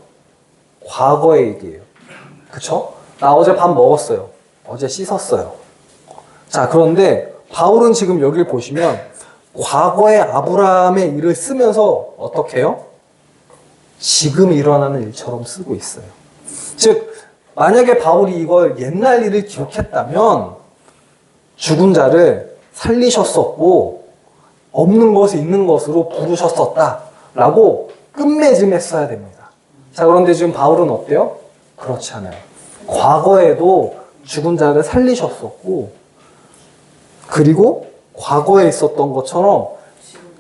과거의 얘기예요. 그쵸? 나 어제 밥 먹었어요. 어제 씻었어요. 자, 그런데 바울은 지금 여기를 보시면 과거의 아브라함의 일을 쓰면서 어떻게 해요? 지금 일어나는 일처럼 쓰고 있어요. 즉 만약에 바울이 이걸 옛날 일을 기록했다면 죽은 자를 살리셨었고 없는 것이 있는 것으로 부르셨었다라고 끝맺음했어야 됩니다. 자, 그런데 지금 바울은 어때요? 그렇지 않아요. 과거에도 죽은 자를 살리셨었고 그리고 과거에 있었던 것처럼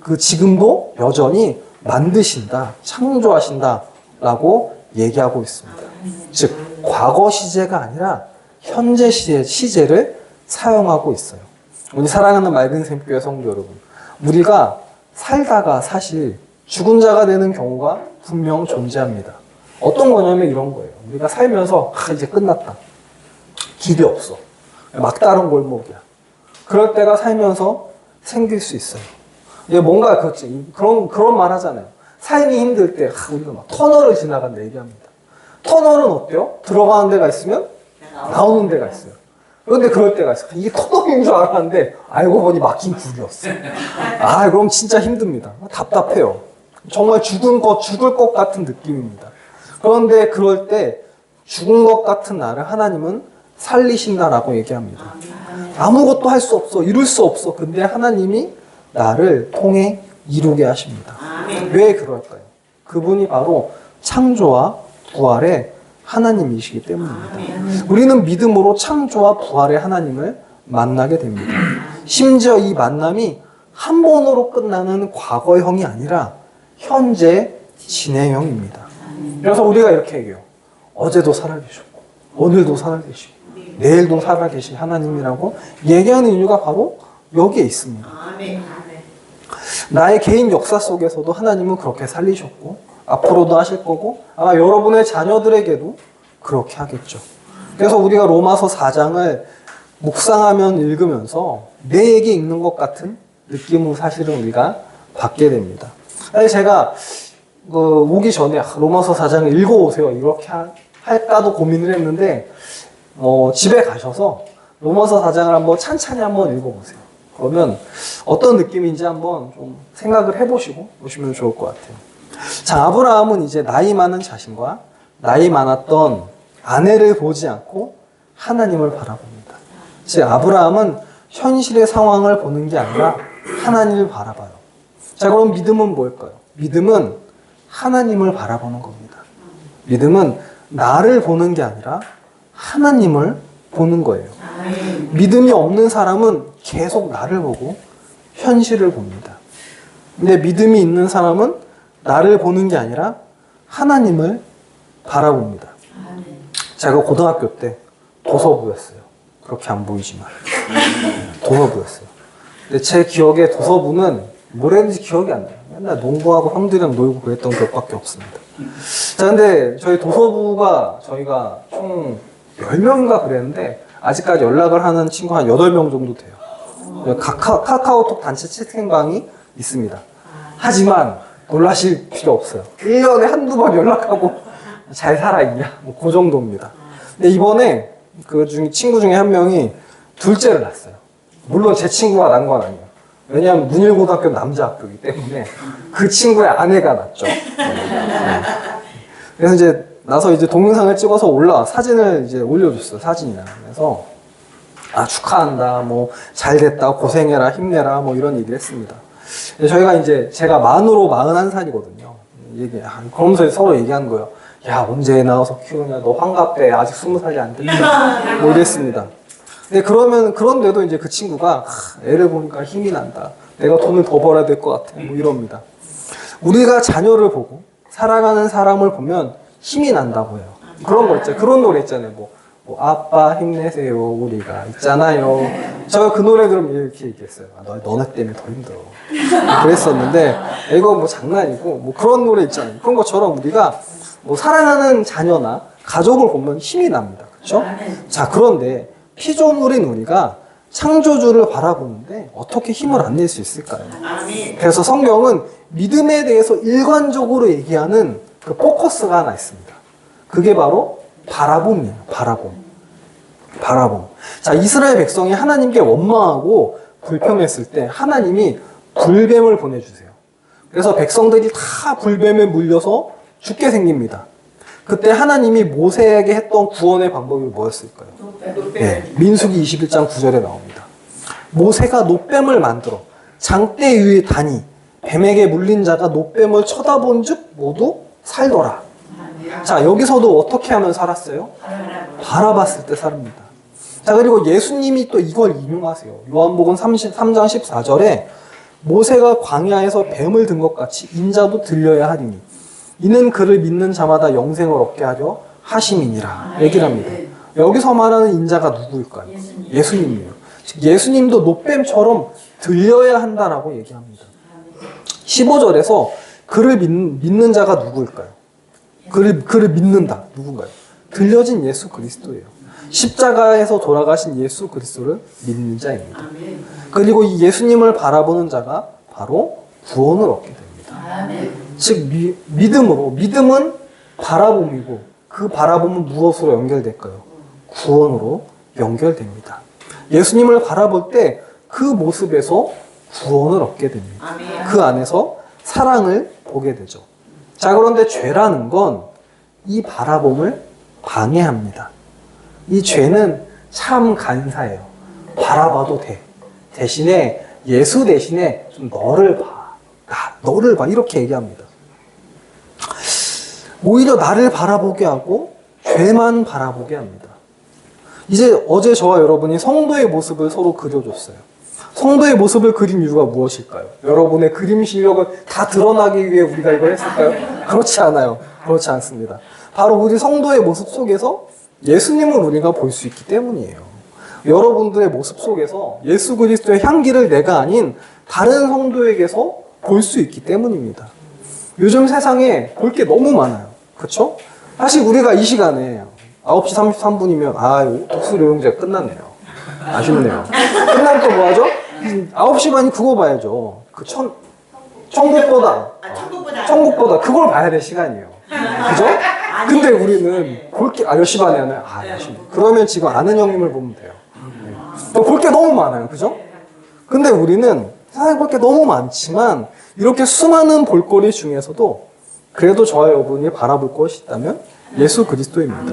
그 지금도 여전히 만드신다, 창조하신다라고 얘기하고 있습니다. 즉 과거 시제가 아니라 현재 시제를 사용하고 있어요. 우리 사랑하는 맑은 샘교회 성도 여러분, 우리가 살다가 사실 죽은 자가 되는 경우가 분명 존재합니다. 어떤 거냐면 이런 거예요. 우리가 살면서 이제 끝났다. 길이 없어. 막다른 골목이야. 그럴 때가 살면서 생길 수 있어요. 이게 뭔가 그런 말 하잖아요. 삶이 힘들 때 우리가 막 터널을 지나간다 얘기합니다. 터널은 어때요? 들어가는 데가 있으면 나오는 데가 있어요. 그런데 그럴 때가 있어요. 이게 터널인 줄 알았는데 알고 보니 막힌 굴이었어. 그럼 진짜 힘듭니다. 답답해요. 정말 죽을 것 같은 느낌입니다. 그런데 그럴 때 죽은 것 같은 나를 하나님은 살리신다라고 얘기합니다. 아무것도 할 수 없어. 이룰 수 없어. 근데 하나님이 나를 통해 이루게 하십니다. 왜 그럴까요? 그분이 바로 창조와 부활의 하나님이시기 때문입니다. 우리는 믿음으로 창조와 부활의 하나님을 만나게 됩니다. 심지어 이 만남이 한 번으로 끝나는 과거형이 아니라 현재 진행형입니다. 그래서 우리가 이렇게 얘기해요. 어제도 살아계셨고 오늘도 살아계시고 내일도 살아계신 하나님이라고 얘기하는 이유가 바로 여기에 있습니다. 나의 개인 역사 속에서도 하나님은 그렇게 살리셨고 앞으로도 하실 거고 아마 여러분의 자녀들에게도 그렇게 하겠죠. 그래서 우리가 로마서 4장을 묵상하면 읽으면서 내게 읽는 것 같은 느낌을 사실은 우리가 받게 됩니다. 제가 오기 전에 로마서 4장을 읽어오세요 이렇게 할까도 고민을 했는데 집에 가셔서 로마서 4장을 한번 찬찬히 한번 읽어보세요. 그러면 어떤 느낌인지 한번 좀 생각을 해보시고 오시면 좋을 것 같아요. 자, 아브라함은 이제 나이 많은 자신과 나이 많았던 아내를 보지 않고 하나님을 바라봅니다. 즉 아브라함은 현실의 상황을 보는 게 아니라 하나님을 바라봐요. 자, 그럼 믿음은 뭘까요? 믿음은 하나님을 바라보는 겁니다. 믿음은 나를 보는 게 아니라 하나님을 보는 거예요. 믿음이 없는 사람은 계속 나를 보고 현실을 봅니다. 근데 믿음이 있는 사람은 나를 보는 게 아니라 하나님을 바라봅니다. 제가 고등학교 때 도서부였어요. 그렇게 안 보이지만 도서부였어요. 근데 제 기억에 도서부는 뭘 했는지 기억이 안 나요. 맨날 농구하고 형들이랑 놀고 그랬던 기억밖에 없습니다. 자, 근데 저희 도서부가 저희가 총 10명인가 그랬는데 아직까지 연락을 하는 친구 한 8명 정도 돼요. 카카오톡 단체 채팅방이 있습니다. 하지만 놀라실 필요 없어요. 1년에 한두 번 연락하고 잘 살아있냐? 그 정도입니다. 근데 이번에 친구 중에 한 명이 둘째를 낳았어요. 물론 제 친구가 낳은 건 아니에요. 왜냐하면 문일고등학교 남자 학교이기 때문에 그 친구의 아내가 낳았죠. 그래서 이제 나서 이제 동영상을 찍어서 사진을 이제 올려줬어요. 사진이랑. 그래서 축하한다, 잘 됐다, 고생해라, 힘내라, 이런 얘기를 했습니다. 저희가 이제 제가 만으로 41살이거든요. 그러면서 서로 얘기한 거예요. 야, 언제 나와서 키우냐, 너 환갑돼, 아직 20살이 안 됐다. 이랬습니다. 근데 그런데도 이제 그 친구가 애를 보니까 힘이 난다. 내가 돈을 더 벌어야 될 것 같아. 이럽니다. 우리가 자녀를 보고 살아가는 사람을 보면 힘이 난다고 해요. 그런 거 있잖아요. 그런 노래 있잖아요. 아빠 힘내세요. 우리가 있잖아요. 제가 그 노래 들으면 이렇게 얘기했어요. 너네 때문에 더 힘들어. 그랬었는데 이거 장난이고 그런 노래 있잖아요. 그런 것처럼 우리가 사랑하는 자녀나 가족을 보면 힘이 납니다. 그렇죠? 자, 그런데 피조물인 우리가 창조주를 바라보는데 어떻게 힘을 안 낼 수 있을까요? 그래서 성경은 믿음에 대해서 일관적으로 얘기하는 그 포커스가 하나 있습니다. 그게 바로 바라봄이에요. 바라봄. 자, 이스라엘 백성이 하나님께 원망하고 불평했을 때 하나님이 불뱀을 보내주세요. 그래서 백성들이 다 불뱀에 물려서 죽게 생깁니다. 그때 하나님이 모세에게 했던 구원의 방법이 뭐였을까요? 네, 민수기 21장 9절에 나옵니다. 모세가 놋뱀을 만들어 장대 위에 다니 뱀에게 물린 자가 놋뱀을 쳐다본 즉 모두 살더라. 자, 여기서도 어떻게 하면 살았어요? 바라봤을 때 삽니다. 자, 그리고 예수님이 또 이걸 인용하세요. 요한복음 3장 14절에 모세가 광야에서 뱀을 든 것 같이 인자도 들려야 하리니 이는 그를 믿는 자마다 영생을 얻게 하려 하심이니라 얘기를 합니다. 여기서 말하는 인자가 누구일까요? 예수님이에요. 예수님도 놋뱀처럼 들려야 한다라고 얘기합니다. 15절에서 그를 믿는 자가 누구일까요? 그를 믿는다. 누군가요? 들려진 예수 그리스도예요. 십자가에서 돌아가신 예수 그리스도를 믿는 자입니다. 그리고 이 예수님을 바라보는 자가 바로 구원을 얻게 됩니다. 즉 믿음은 바라봄이고 그 바라봄은 무엇으로 연결될까요? 구원으로 연결됩니다. 예수님을 바라볼 때 그 모습에서 구원을 얻게 됩니다. 그 안에서 사랑을 보게 되죠. 자, 그런데 죄라는 건 이 바라봄을 방해합니다. 이 죄는 참 간사해요. 바라봐도 돼. 대신에 예수 대신에 좀 너를 봐. 너를 봐. 이렇게 얘기합니다. 오히려 나를 바라보게 하고 죄만 바라보게 합니다. 이제 어제 저와 여러분이 성도의 모습을 서로 그려줬어요. 성도의 모습을 그린 이유가 무엇일까요? 여러분의 그림 실력을 다 드러나기 위해 우리가 이걸 했을까요? 그렇지 않아요. 그렇지 않습니다. 바로 우리 성도의 모습 속에서 예수님을 우리가 볼 수 있기 때문이에요. 여러분들의 모습 속에서 예수 그리스도의 향기를 내가 아닌 다른 성도에게서 볼 수 있기 때문입니다. 요즘 세상에 볼 게 너무 많아요. 그렇죠? 사실 우리가 이 시간에 9시 33분이면 독수 요용제 끝났네요. 아쉽네요. 끝나면 또 뭐 하죠? 9시 반이 그거 봐야죠. 천국보다 그걸 봐야 될 시간이에요. 그죠? 근데 우리는 볼 게 10시 반에 하나요? 열심히. 그러면 지금 아는 형님을 보면 돼요. 볼 게 너무 많아요. 그죠? 근데 우리는 세상에 볼 게 너무 많지만 이렇게 수많은 볼거리 중에서도 그래도 저와 여러분이 바라볼 것이 있다면 예수 그리스도입니다.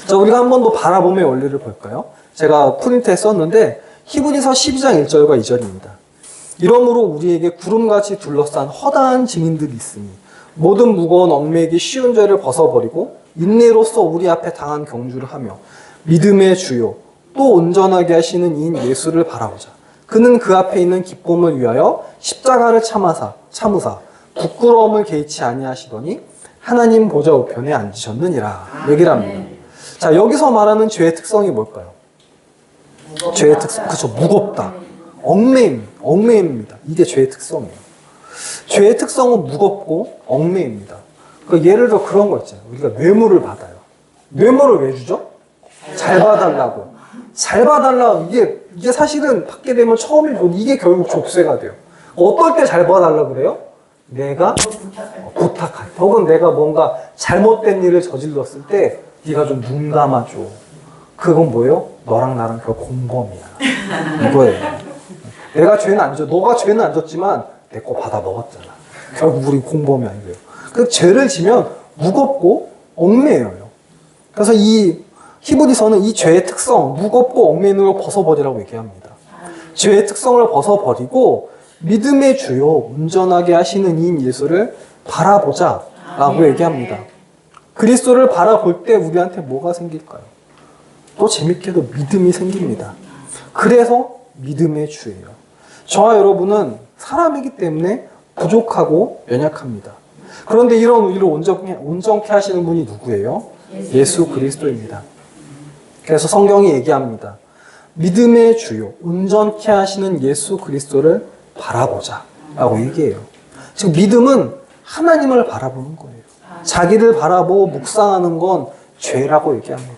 자, 우리가 한 번 더 바라봄의 원리를 볼까요? 제가 프린트에 썼는데 히브리서 12장 1절과 2절입니다. 이러므로 우리에게 구름같이 둘러싼 허다한 증인들이 있으니 모든 무거운 얽매이기 쉬운 죄를 벗어버리고 인내로서 우리 앞에 당한 경주를 하며 믿음의 주요 또 온전하게 하시는 이인 예수를 바라보자. 그는 그 앞에 있는 기쁨을 위하여 십자가를 참으사 부끄러움을 개의치 아니하시더니 하나님 보좌 우편에 앉으셨느니라 얘기를 합니다. 자, 여기서 말하는 죄의 특성이 뭘까요? 죄의 특성, 그렇죠, 무겁다. 얽매입니다. 이게 죄의 특성이에요. 죄의 특성은 무겁고 얽매입니다. 예를 들어 그런 거 있잖아요. 우리가 뇌물을 받아요. 뇌물을 왜 주죠? 잘 봐달라고. 잘 봐달라. 이게 사실은 받게 되면 처음에 이게 결국 족쇄가 돼요. 어떨 때 잘 봐달라 그래요? 내가 부탁할 때. 혹은 내가 뭔가 잘못된 일을 저질렀을 때 네가 좀 눈 감아줘. 그건 뭐예요? 너랑 나랑 그 공범이야. 이거예요. 내가 죄는 안 졌, 너가 죄는 안 졌지만 내 거 받아 먹었잖아. 결국 우리 공범이 아니고요. 그 죄를 지면 무겁고 얽매여요. 그래서 이 히브리서는 이 죄의 특성, 무겁고 얽매이는 걸 벗어버리라고 얘기합니다. 죄의 특성을 벗어버리고 믿음의 주요 온전하게 하시는 이인 예수를 바라보자 라고 얘기합니다. 그리스도를 바라볼 때 우리한테 뭐가 생길까요? 또 재밌게도 믿음이 생깁니다. 그래서 믿음의 주예요. 저와 여러분은 사람이기 때문에 부족하고 연약합니다. 그런데 이런 우리를 온전케 하시는 분이 누구예요? 예수 그리스도입니다. 그래서 성경이 얘기합니다. 믿음의 주요 온전케 하시는 예수 그리스도를 바라보자 라고 얘기해요. 즉 믿음은 하나님을 바라보는 거예요. 자기를 바라보고 묵상하는 건 죄라고 얘기합니다.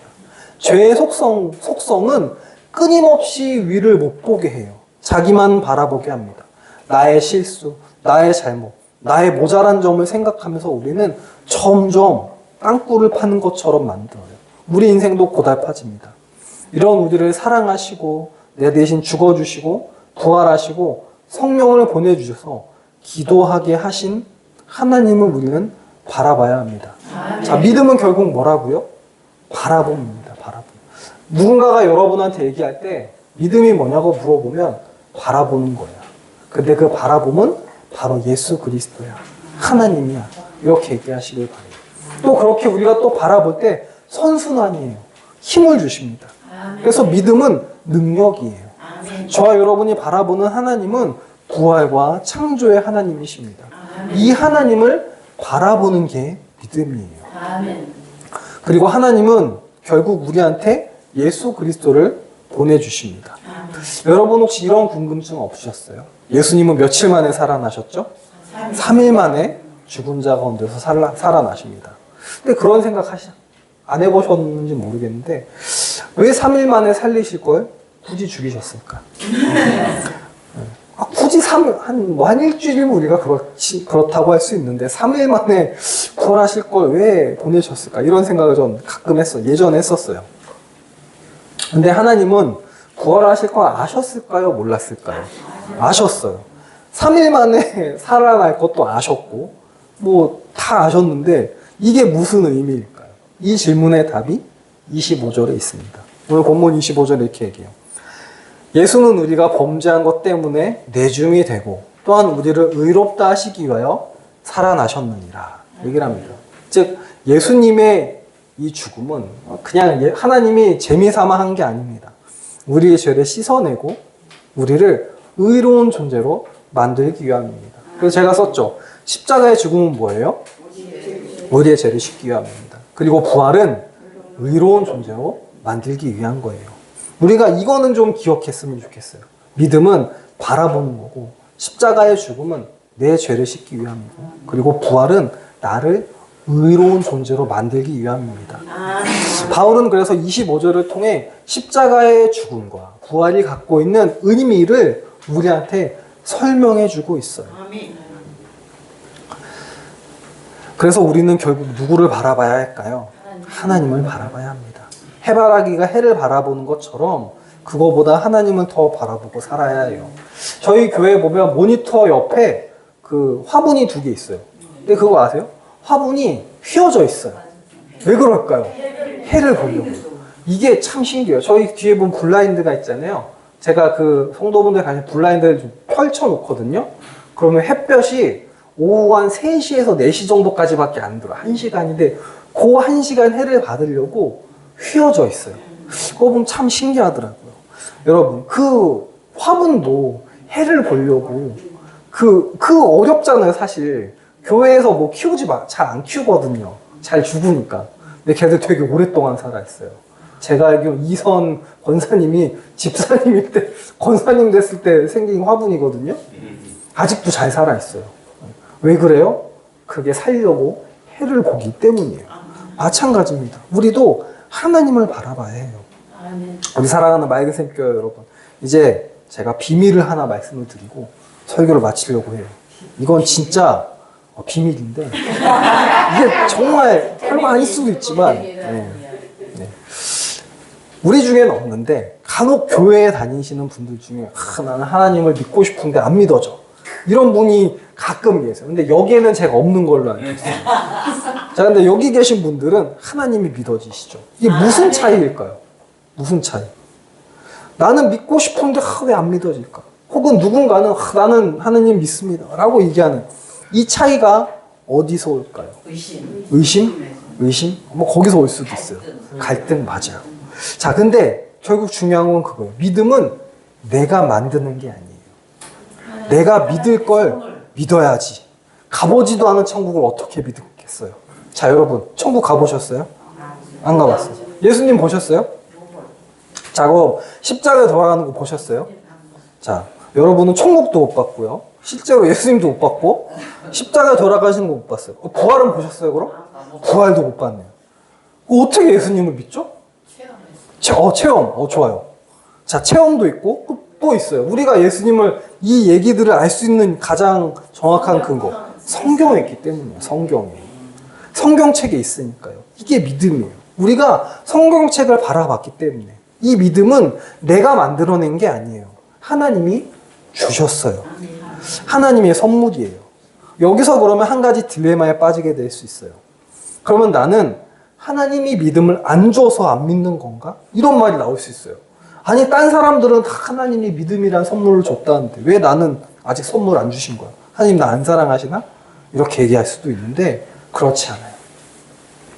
죄의 속성은 끊임없이 위를 못 보게 해요. 자기만 바라보게 합니다. 나의 실수, 나의 잘못, 나의 모자란 점을 생각하면서 우리는 점점 땅굴을 파는 것처럼 만들어요. 우리 인생도 고달파집니다. 이런 우리를 사랑하시고 내 대신 죽어주시고 부활하시고 성령을 보내주셔서 기도하게 하신 하나님을 우리는 바라봐야 합니다. 자, 믿음은 결국 뭐라고요? 바라봄입니다. 바라봄. 누군가가 여러분한테 얘기할 때 믿음이 뭐냐고 물어보면 바라보는 거야. 근데 그 바라봄은 바로 예수 그리스도야. 하나님이야. 이렇게 얘기하시길 바래요. 또 그렇게 우리가 또 바라볼 때 선순환이에요. 힘을 주십니다. 그래서 믿음은 능력이에요. 저와 여러분이 바라보는 하나님은 부활과 창조의 하나님이십니다. 이 하나님을 바라보는 게 믿음이에요. 그리고 하나님은 결국 우리한테 예수 그리스도를 보내주십니다. 여러분 혹시 이런 궁금증 없으셨어요? 예수님은 며칠 만에 살아나셨죠? 3일 만에 죽은 자 가운데서 살아나십니다. 근데 그런 생각 안 해보셨는지 모르겠는데 왜 3일 만에 살리실 걸 굳이 죽이셨을까? 굳이 한 일주일이면 우리가 그렇다고 할 수 있는데 3일 만에 부활하실 걸 왜 보내셨을까? 이런 생각을 전 가끔 예전에 했었어요. 근데 하나님은 부활하실 걸 아셨을까요? 몰랐을까요? 아셨어요. 3일 만에 살아날 것도 아셨고 뭐 다 아셨는데 이게 무슨 의미일까요? 이 질문의 답이 25절에 있습니다. 오늘 본문 25절에 이렇게 얘기해요. 예수는 우리가 범죄한 것 때문에 내줌이 되고 또한 우리를 의롭다 하시기 위하여 살아나셨느니라 얘기를 합니다. 즉 예수님의 이 죽음은 그냥 하나님이 재미삼아 한 게 아닙니다. 우리의 죄를 씻어내고 우리를 의로운 존재로 만들기 위함입니다. 그래서 제가 썼죠. 십자가의 죽음은 뭐예요? 우리의 죄를 씻기 위함입니다. 그리고 부활은 의로운 존재로 만들기 위한 거예요. 우리가 이거는 좀 기억했으면 좋겠어요. 믿음은 바라보는 거고 십자가의 죽음은 내 죄를 씻기 위함이고 그리고 부활은 나를 의로운 존재로 만들기 위함입니다. 바울은 그래서 25절을 통해 십자가의 죽음과 부활이 갖고 있는 의미를 우리한테 설명해 주고 있어요. 그래서 우리는 결국 누구를 바라봐야 할까요? 하나님을 바라봐야 합니다. 해바라기가 해를 바라보는 것처럼 그거보다 하나님을 더 바라보고 살아야 해요. 저희 교회에 보면 모니터 옆에 그 화분이 2개 있어요. 근데 그거 아세요? 화분이 휘어져 있어요. 왜 그럴까요? 해를 보려고. 이게 참 신기해요. 저희 뒤에 보면 블라인드가 있잖아요. 제가 그 성도분들 가신 블라인드를 좀 펼쳐 놓거든요. 그러면 햇볕이 오후 한 3시에서 4시 정도까지밖에 안 들어요. 1시간인데 그 1시간 해를 받으려고 휘어져 있어요. 그거 보면 참 신기하더라고요. 여러분, 그 화분도 해를 보려고 그 어렵잖아요, 사실. 교회에서 뭐 잘 안 키우거든요. 잘 죽으니까. 근데 걔들 되게 오랫동안 살아있어요. 제가 알기로 이선 권사님이 집사님일 때, 권사님 됐을 때 생긴 화분이거든요. 아직도 잘 살아있어요. 왜 그래요? 그게 살려고 해를 보기 때문이에요. 마찬가지입니다. 우리도 하나님을 바라봐야 해요. 우리 사랑하는 맑은 교회 여러분, 이제 제가 비밀을 하나 말씀을 드리고 설교를 마치려고 해요. 이건 진짜 비밀인데 이게 정말 별거 아닐 수도 있지만 우리 중에는 없는데 간혹 교회에 다니시는 분들 중에 나는 하나님을 믿고 싶은데 안 믿어져 이런 분이 가끔 계세요. 근데 여기에는 제가 없는 걸로 알고 있어요. 자, 근데 여기 계신 분들은 하나님이 믿어지시죠. 이게 무슨 차이일까요? 무슨 차이? 나는 믿고 싶은데 왜 안 믿어질까? 혹은 누군가는 나는 하나님 믿습니다 라고 얘기하는 이 차이가 어디서 올까요? 의심? 뭐 거기서 올 수도 있어요. 갈등 맞아요. 자, 근데 결국 중요한 건 그거예요. 믿음은 내가 만드는 게 아니에요. 내가 믿을 걸 믿어야지. 가보지도 않은 천국을 어떻게 믿겠어요? 자, 여러분, 천국 가보셨어요? 안 가봤어요. 예수님 보셨어요? 자, 그럼 십자가에 돌아가는 거 보셨어요? 자, 여러분은 천국도 못 봤고요. 실제로 예수님도 못 봤고 십자가에 돌아가시는 거 못 봤어요. 부활은 보셨어요, 그럼? 부활도 못 봤네요. 어떻게 예수님을 믿죠? 체험. 좋아요. 자, 체험도 있고 또 있어요. 우리가 예수님을 이 얘기들을 알 수 있는 가장 정확한 근거 성경에 있기 때문이에요. 성경책에 있으니까요. 이게 믿음이에요. 우리가 성경책을 바라봤기 때문에 이 믿음은 내가 만들어낸 게 아니에요. 하나님이 주셨어요. 하나님의 선물이에요. 여기서 그러면 한 가지 딜레마에 빠지게 될 수 있어요. 그러면 나는 하나님이 믿음을 안 줘서 안 믿는 건가? 이런 말이 나올 수 있어요. 아니, 딴 사람들은 다 하나님이 믿음이란 선물을 줬다는데 왜 나는 아직 선물 안 주신 거야? 하나님 나 안 사랑하시나? 이렇게 얘기할 수도 있는데 그렇지 않아요.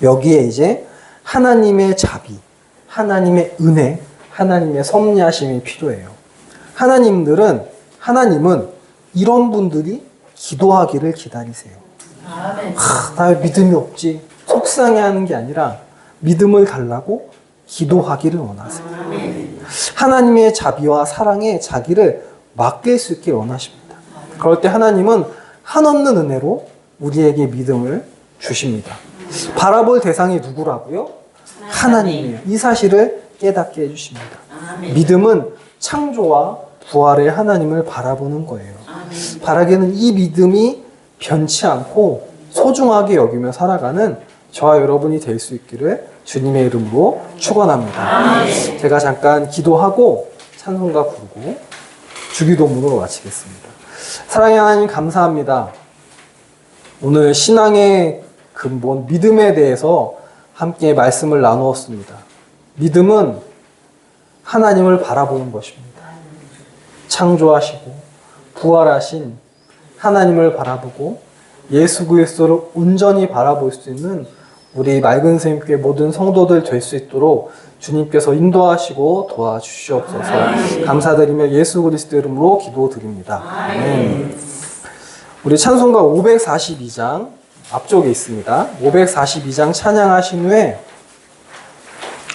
여기에 이제 하나님의 자비, 하나님의 은혜, 하나님의 섭리하심이 필요해요. 하나님은 이런 분들이 기도하기를 기다리세요. 나 믿음이 없지. 속상해하는 게 아니라 믿음을 달라고 기도하기를 원하세요. 하나님의 자비와 사랑에 자기를 맡길 수 있길 원하십니다. 그럴 때 하나님은 한없는 은혜로 우리에게 믿음을 주십니다. 바라볼 대상이 누구라고요? 하나님이에요. 이 사실을 깨닫게 해주십니다. 믿음은 창조와 부활의 하나님을 바라보는 거예요. 바라기는 이 믿음이 변치 않고 소중하게 여기며 살아가는 저와 여러분이 될 수 있기를 주님의 이름으로 축원합니다. 제가 잠깐 기도하고 찬송가 부르고 주기도문으로 마치겠습니다. 사랑의 하나님 감사합니다. 오늘 신앙의 근본 믿음에 대해서 함께 말씀을 나누었습니다. 믿음은 하나님을 바라보는 것입니다. 창조하시고 부활하신 하나님을 바라보고 예수 그리스도를 온전히 바라볼 수 있는 우리 맑은 샘교회 모든 성도들 될 수 있도록 주님께서 인도하시고 도와주시옵소서. 감사드리며 예수 그리스도 이름으로 기도드립니다. 아멘. 우리 찬송가 542장 앞쪽에 있습니다. 542장 찬양하신 후에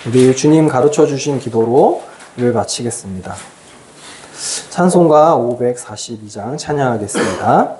우리 주님 가르쳐 주신 기도로 를 마치겠습니다. 찬송가 542장 찬양하겠습니다.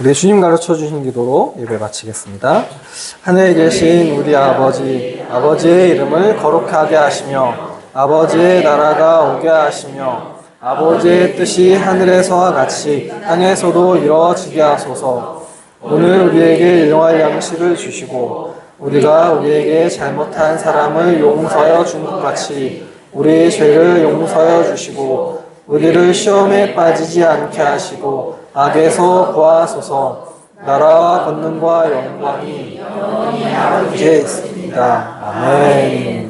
우리 주님 가르쳐 주신 기도로 예배 마치겠습니다. 하늘에 계신 우리 아버지의 이름을 거룩하게 하시며 아버지의 나라가 오게 하시며 아버지의 뜻이 하늘에서와 같이 땅에서도 이루어지게 하소서. 오늘 우리에게 일용할 양식을 주시고 우리가 우리에게 잘못한 사람을 용서하여 준 것 같이 우리의 죄를 용서하여 주시고 우리를 시험에 빠지지 않게 하시고 악에서 구하소서. 나라와 권능과 영광이 이제 있습니다. 아멘.